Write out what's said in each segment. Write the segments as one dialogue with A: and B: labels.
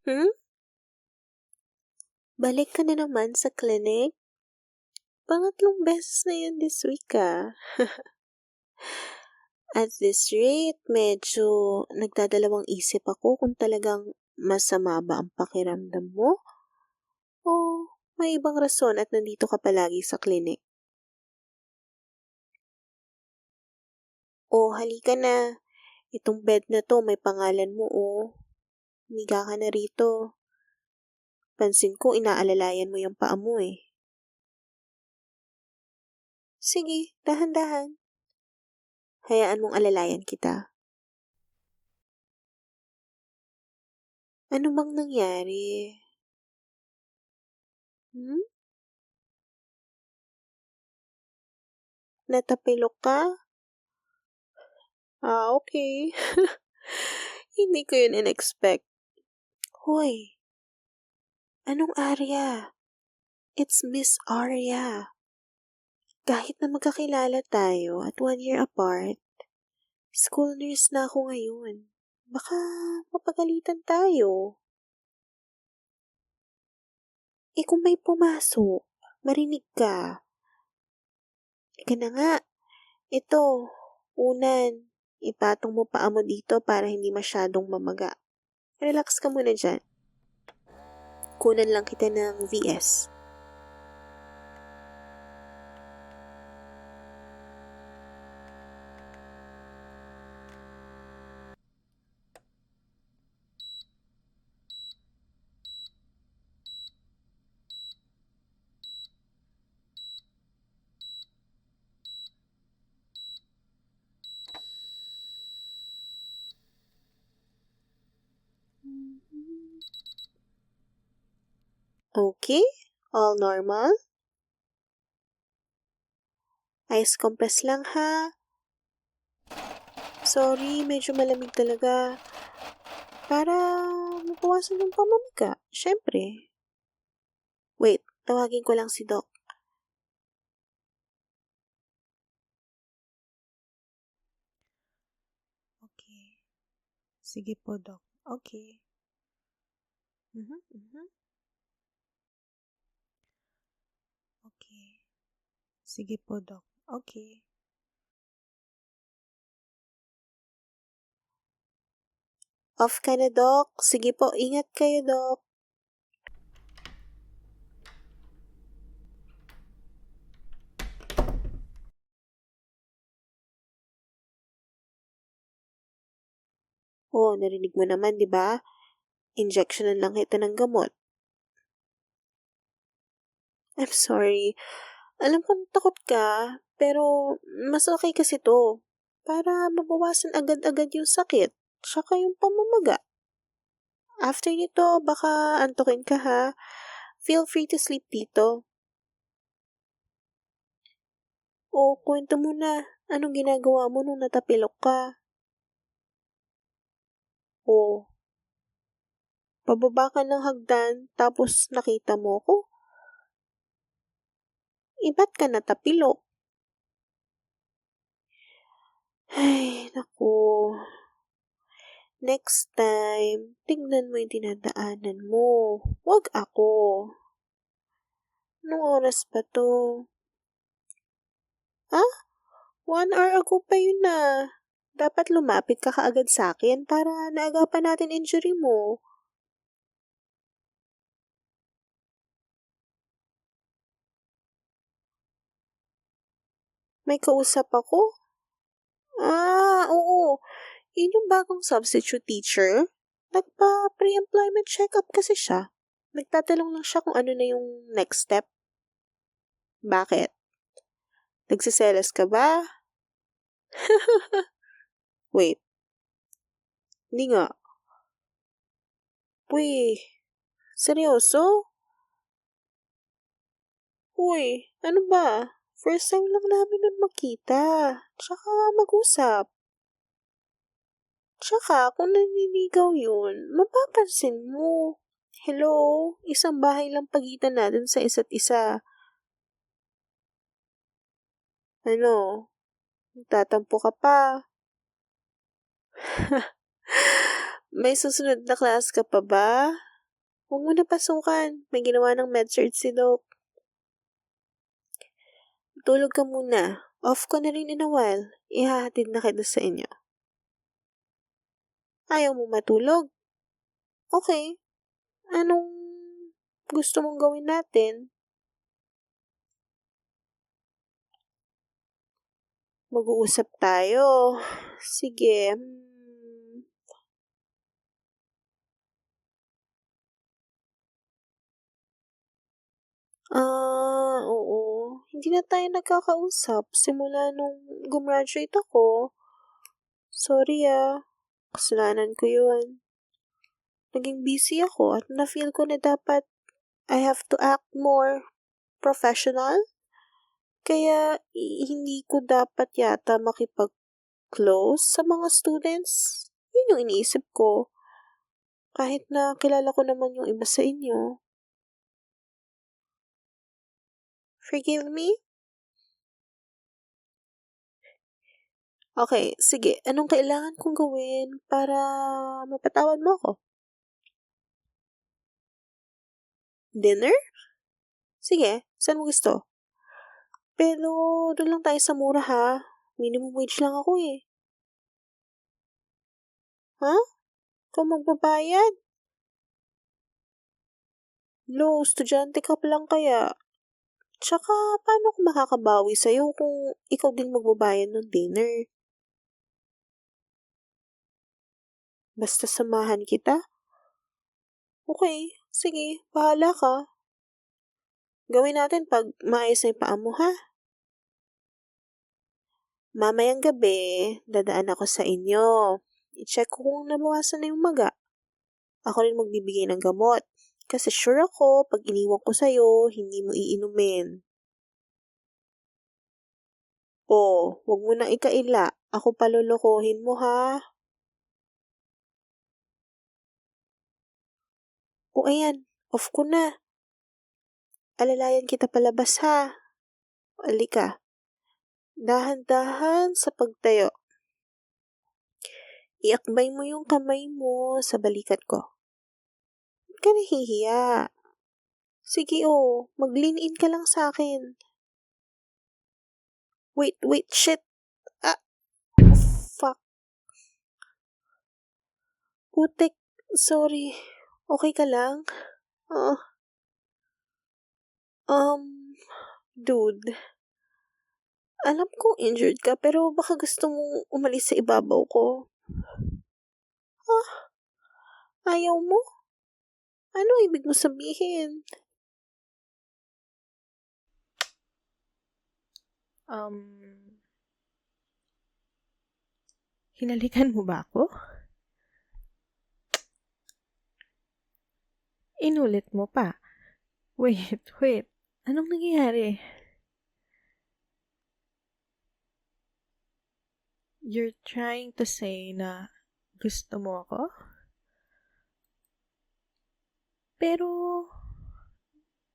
A: Hmm? Balik ka na naman sa clinic? Pangatlong beses na yun this week, ah. At this rate, medyo nagdadalawang isip ako kung talagang masama ba ang pakiramdam mo o may ibang rason at nandito ka palagi sa clinic. O halika na, itong bed na 'to may pangalan mo, oh. Humiga ka na rito. Pansin ko inaalalayan mo yung paa mo, eh. Sige, dahan-dahan. Hayaan mong alalayan kita. Ano bang nangyari? Hmm? Natapilok ka? Ah, okay. Hindi ko yun in-expect. Hoy, anong Arya? It's Miss Arya. Kahit na magkakilala tayo at 1 year apart, school nurse na ako ngayon. Baka mapagalitan tayo. Eh kung may pumasok, marinig ka. Ika na nga, ito, unan, ipatong mo paa mo dito para hindi masyadong mamaga. Relax ka muna dyan. Kunan lang kita ng VS. Okay? All normal? Ice compress lang ha. Sorry, medyo malamig talaga. Para mabawasan yung pamamaga. Siyempre. Wait, tawagin ko lang si Doc. Okay. Sige po, Doc. Okay. Mhm. Okay. Sige po, Doc. Okay. Off ka na, Doc. Sige po, ingat kayo, Doc. Oh, narinig mo naman, di ba? Injectionan lang kita ng gamot. I'm sorry. Alam kong takot ka, pero mas okay kasi to. Para mabawasan agad-agad yung sakit, tsaka yung pamamaga. After nito, baka antukin ka ha. Feel free to sleep dito. O, kwento mo na. Anong ginagawa mo nung natapilok ka? O, pababa ka ng hagdan, tapos nakita mo ko? Ba't ka natapilok? Ay, naku. Next time, tingnan mo yung dinadaanan mo. Huwag ako. Anong oras pa to? Ha? 1 hour ago pa yun na. Dapat lumapit ka kaagad sa akin para naagapan natin injury mo. May kausap ako? Ah, oo. Yun yung bagong substitute teacher. Nagpa-pre-employment check-up kasi siya. Nagtatanong lang siya kung ano na yung next step. Bakit? Nagsiselos ka ba? Wait, hindi nga. Uy, seryoso? Uy, ano ba? First time lang namin nun makita. Tsaka mag-usap. Tsaka kung naniligaw yun, mapapansin mo. Hello, isang bahay lang pagitan natin sa isa't isa. Ano, tatampo ka pa? May susunod na class ka pa ba? Huwag mo na pasukan. May ginawa ng med-surg si Doc. Tulog ka muna. Off ko na rin in a while. Ihahatid na kita sa inyo. Ayaw mo matulog? Okay. Anong gusto mong gawin natin? Mag-uusap tayo. Sige. Oo. Hindi na tayo nagkakausap simula nung gumraduate ako. Sorry kasalanan ko yun. Naging busy ako at na-feel ko na dapat I have to act more professional. Kaya hindi ko dapat yata makipag-close sa mga students. Yun yung iniisip ko. Kahit na kilala ko naman yung iba sa inyo. Forgive me? Okay, sige. Anong kailangan kong gawin para mapatawad mo ako? Dinner? Sige, saan mo gusto? Pero doon lang tayo sa mura ha. Minimum wage lang ako eh. Ha? Ikaw magbabayad? Lo, estudyante ka pa lang kaya. Tsaka, paano ako makakabawi sa'yo kung ikaw din magbabayad ng dinner? Basta samahan kita? Okay, sige, bahala ka. Gawin natin pag maayos na yung paa mo, ha? Mamayang gabi, dadaan ako sa inyo. I-check ko kung nabawasan na yung maga. Ako rin magbibigay ng gamot. Kasi sure ako, pag iniwan ko sa'yo, hindi mo iinumin. Wag mo na ikaila. Ako palolokohin mo, ha? Ayan, off ko na. Alalayan kita palabas, ha? Alika. Dahan-dahan sa pagtayo. Iakbay mo yung kamay mo sa balikat ko. Huwag ka nahihiya. Sige mag-lean in ka lang sa akin. Wait, shit. Fuck. Putik, sorry. Okay ka lang? Dude. Alam kong injured ka, pero baka gusto mong umalis sa ibabaw ko. Ayaw mo? Ano ibig mo sabihin?
B: Hinalikan mo ba ako? Inulit mo pa. Wait. Anong nangyayari? You're trying to say na gusto mo ako? Pero,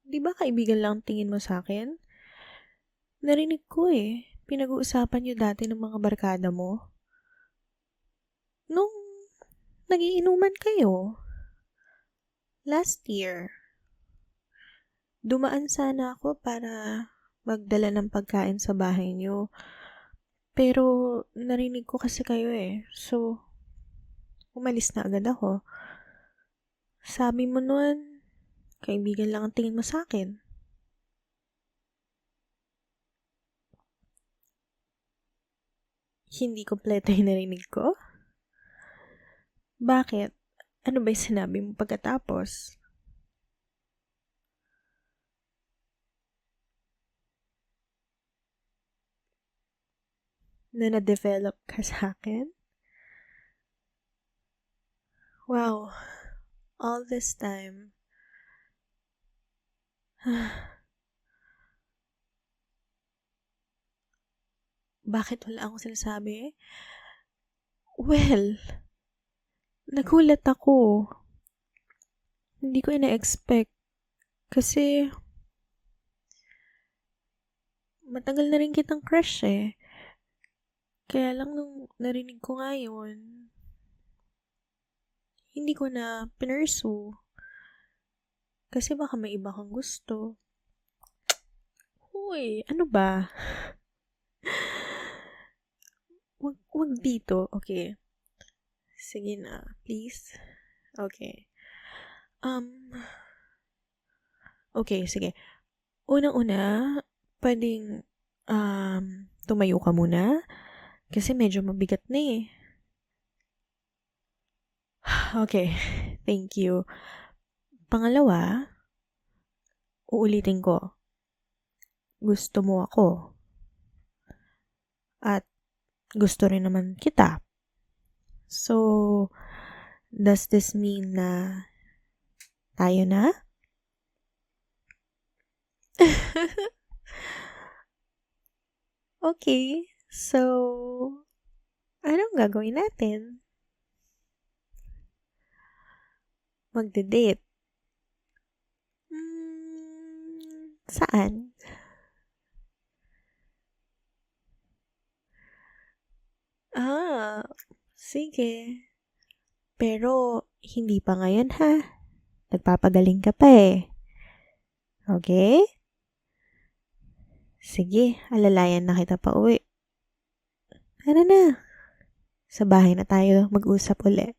B: di ba kaibigan lang tingin mo sa akin? Narinig ko pinag-uusapan niyo dati ng mga barkada mo. Nung nagiinuman kayo, last year, dumaan sana ako para magdala ng pagkain sa bahay niyo. Pero, narinig ko kasi kayo So, umalis na agad ako. Sabi mo nun, kaibigan lang ang tingin mo sa akin. Hindi kompleto yung narinig ko? Bakit? Ano ba yung sinabi mo pagkatapos? Na na-develop ka sa akin? Wow. All this time. Bakit wala akong sinasabi? Well, nagulat ako. Hindi ko ina-expect. Kasi, matagal na rin kitang crush Kaya lang nung narinig ko nga yun, hindi ko na pinursu. Kasi baka may iba kang gusto. Uy, ano ba? Wag dito. Okay. Sige na, please. Okay. Um, okay, sige. Unang-una, pwedeng, tumayo ka muna. Kasi medyo mabigat na eh. Okay, thank you. Pangalawa, uulitin ko. Gusto mo ako. At gusto rin naman kita. So, does this mean na tayo na? Okay, so, anong gagawin natin? Magde-date. Saan? Sige. Pero, hindi pa ngayon ha. Nagpapagaling ka pa eh. Okay? Sige, alalayan na kita pa uwi. Ano na? Sa bahay na tayo mag-usap uli.